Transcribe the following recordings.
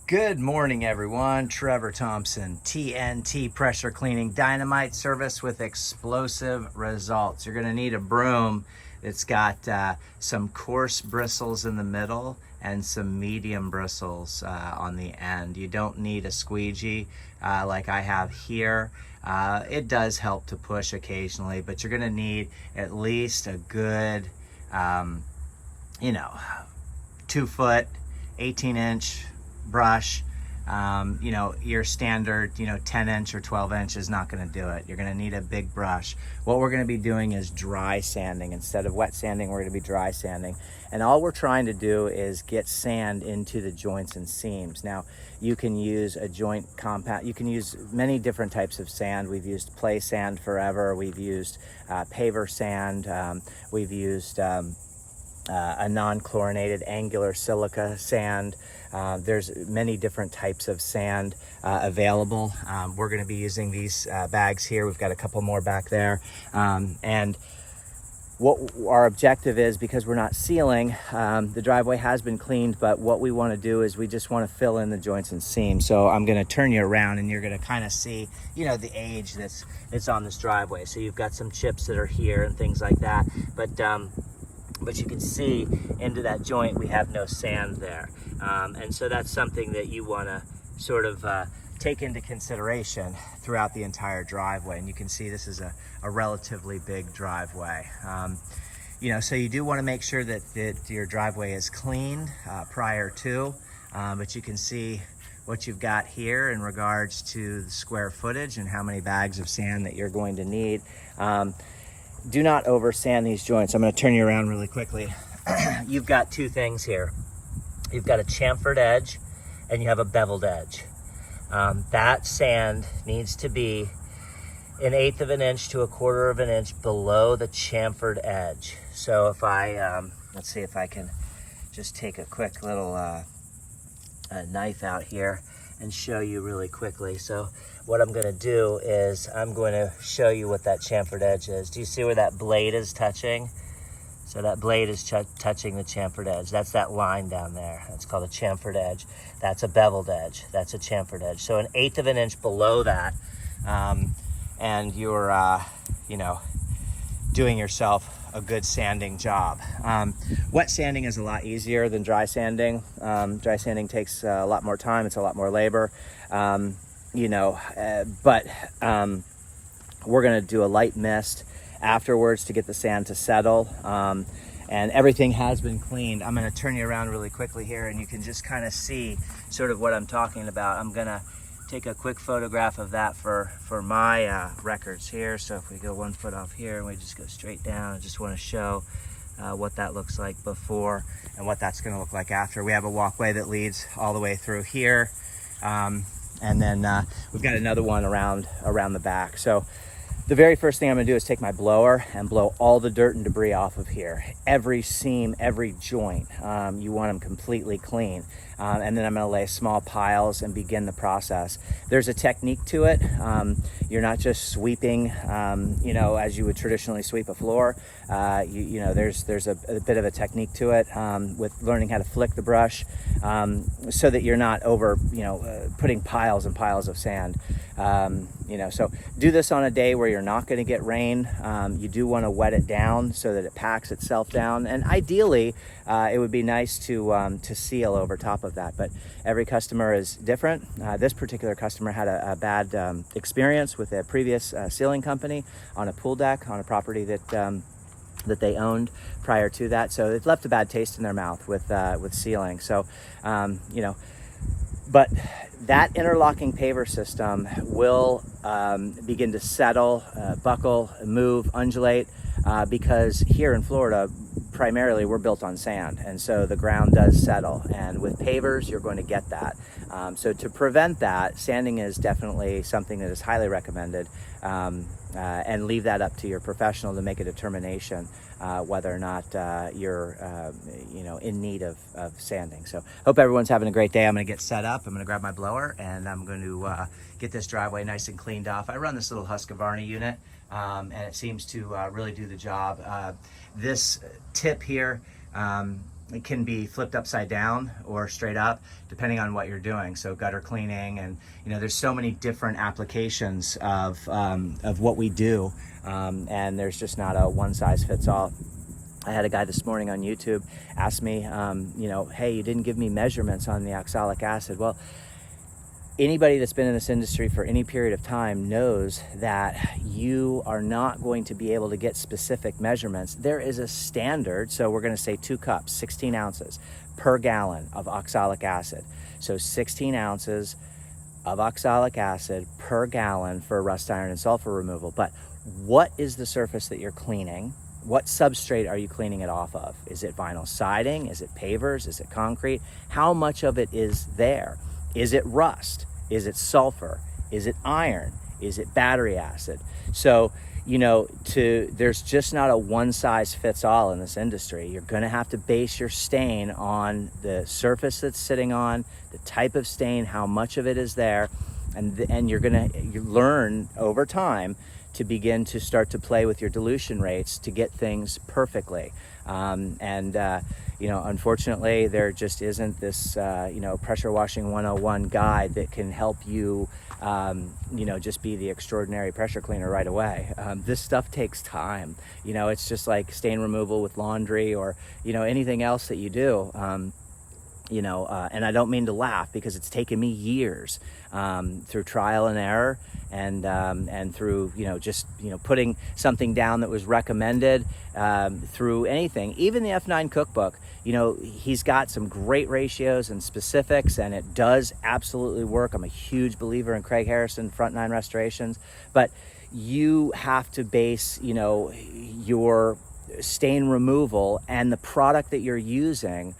Good morning, everyone. Trevor Thompson, TNT Pressure Cleaning Dynamite Service with explosive results. You're going to need a broom that's got some coarse bristles in the middle and some medium bristles on the end. You don't need a squeegee like I have here. It does help to push occasionally, but you're going to need at least a good, 2-foot, 18-inch brush. Your standard 10-inch or 12-inch is not going to do it. You're going to need a big brush. What we're going to be doing is dry sanding. Instead of wet sanding, we're going to be dry sanding, and all we're trying to do is get sand into the joints and seams. Now you can use a joint compound, you can use many different types of sand. We've used play sand forever, we've used paver sand, we've used a non-chlorinated angular silica sand. There's many different types of sand available. We're going to be using these bags here. We've got a couple more back there. And what our objective is, because we're not sealing, the driveway has been cleaned, but what we want to do is we just want to fill in the joints and seams. So I'm going to turn you around and you're going to kind of see, the age that's on this driveway. So you've got some chips that are here and things like that. But you can see into that joint we have no sand there, and so that's something that you want to sort of take into consideration throughout the entire driveway. And you can see this is a relatively big driveway. So you do want to make sure that your driveway is cleaned prior to, but you can see what you've got here in regards to the square footage and how many bags of sand that you're going to need. Do not over sand these joints. I'm going to turn you around really quickly. You've got two things here. You've got a chamfered edge and you have a beveled edge. That sand needs to be 1/8 of an inch to 1/4 of an inch below the chamfered edge. So if I, let's see if I can just take a quick little knife out here and show you really quickly. So what I'm going to do is I'm going to show you what that chamfered edge is. Do you see where that blade is touching? So that blade is touching the chamfered edge. That's that line down there. That's called a chamfered edge. That's a beveled edge. That's a chamfered edge. So 1/8 of an inch below that, and you're, doing yourself a good sanding job. Wet sanding is a lot easier than dry sanding. Dry sanding takes a lot more time. It's a lot more labor. But we're going to do a light mist afterwards to get the sand to settle. And everything has been cleaned. I'm going to turn you around really quickly here and you can just kind of see sort of what I'm talking about. I'm going to take a quick photograph of that for my records here. So if we go 1 foot off here and we just go straight down, I just want to show what that looks like before and what that's going to look like after. We have a walkway that leads all the way through here. And then we've got another one around the back. So the very first thing I'm going to do is take my blower and blow all the dirt and debris off of here. Every seam, every joint, you want them completely clean. And then I'm going to lay small piles and begin the process. There's a technique to it. You're not just sweeping, as you would traditionally sweep a floor. There's a bit of a technique to it with learning how to flick the brush so that you're not over, putting piles and piles of sand. So do this on a day where you're not going to get rain. You do want to wet it down so that it packs itself down. And ideally, it would be nice to seal over top of that, but every customer is different. This particular customer had a bad experience with a previous sealing company on a pool deck on a property that they owned prior to that, so it left a bad taste in their mouth with sealing. So but that interlocking paver system will begin to settle, buckle, move, undulate, because here in Florida primarily we're built on sand, and so the ground does settle, and with pavers you're going to get that. So to prevent that, sanding is definitely something that is highly recommended, and leave that up to your professional to make a determination whether or not you're in need of sanding. So hope everyone's having a great day. I'm going to get set up. I'm going to grab my blower and I'm going to get this driveway nice and cleaned off. I run this little Husqvarna unit, and it seems to really do the job. This tip here It can be flipped upside down or straight up, depending on what you're doing. So gutter cleaning, and there's so many different applications of what we do, and there's just not a one size fits all. I had a guy this morning on YouTube ask me, hey, you didn't give me measurements on the oxalic acid. Well, anybody that's been in this industry for any period of time knows that you are not going to be able to get specific measurements. There is a standard, so we're going to say 2 cups, 16 ounces per gallon of oxalic acid. So 16 ounces of oxalic acid per gallon for rust, iron, and sulfur removal. But what is the surface that you're cleaning? What substrate are you cleaning it off of? Is it vinyl siding? Is it pavers? Is it concrete? How much of it is there? Is it rust? Is it sulfur? Is it iron? Is it battery acid? So, there's just not a one size fits all in this industry. You're gonna have to base your stain on the surface that's sitting on, the type of stain, how much of it is there, and you're gonna learn over time to begin to start to play with your dilution rates to get things perfectly. Unfortunately, there just isn't this, pressure washing 101 guide that can help you, just be the extraordinary pressure cleaner right away. This stuff takes time. It's just like stain removal with laundry or, anything else that you do. And I don't mean to laugh, because it's taken me years through trial and error, and through putting something down that was recommended, through anything, even the F9 cookbook. He's got some great ratios and specifics, and it does absolutely work. I'm a huge believer in Craig Harrison Front 9 Restorations, but you have to base your stain removal and the product that you're using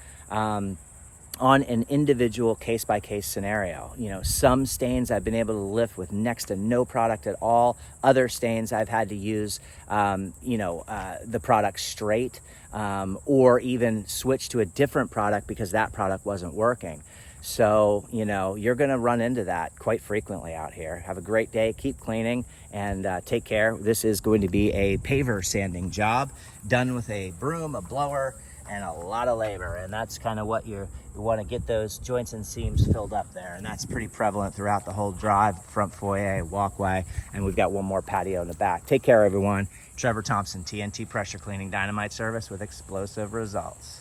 on an individual case-by-case scenario. Some stains I've been able to lift with next to no product at all. Other stains I've had to use, the product straight, or even switch to a different product because that product wasn't working. So, you're gonna run into that quite frequently out here. Have a great day, keep cleaning, and take care. This is going to be a paver sanding job, done with a broom, a blower, and a lot of labor, and that's kind of what you want to get those joints and seams filled up there, and that's pretty prevalent throughout the whole drive, front foyer, walkway, and we've got one more patio in the back. Take care, everyone. Trevor Thompson, TNT Pressure Cleaning Dynamite Service with explosive results.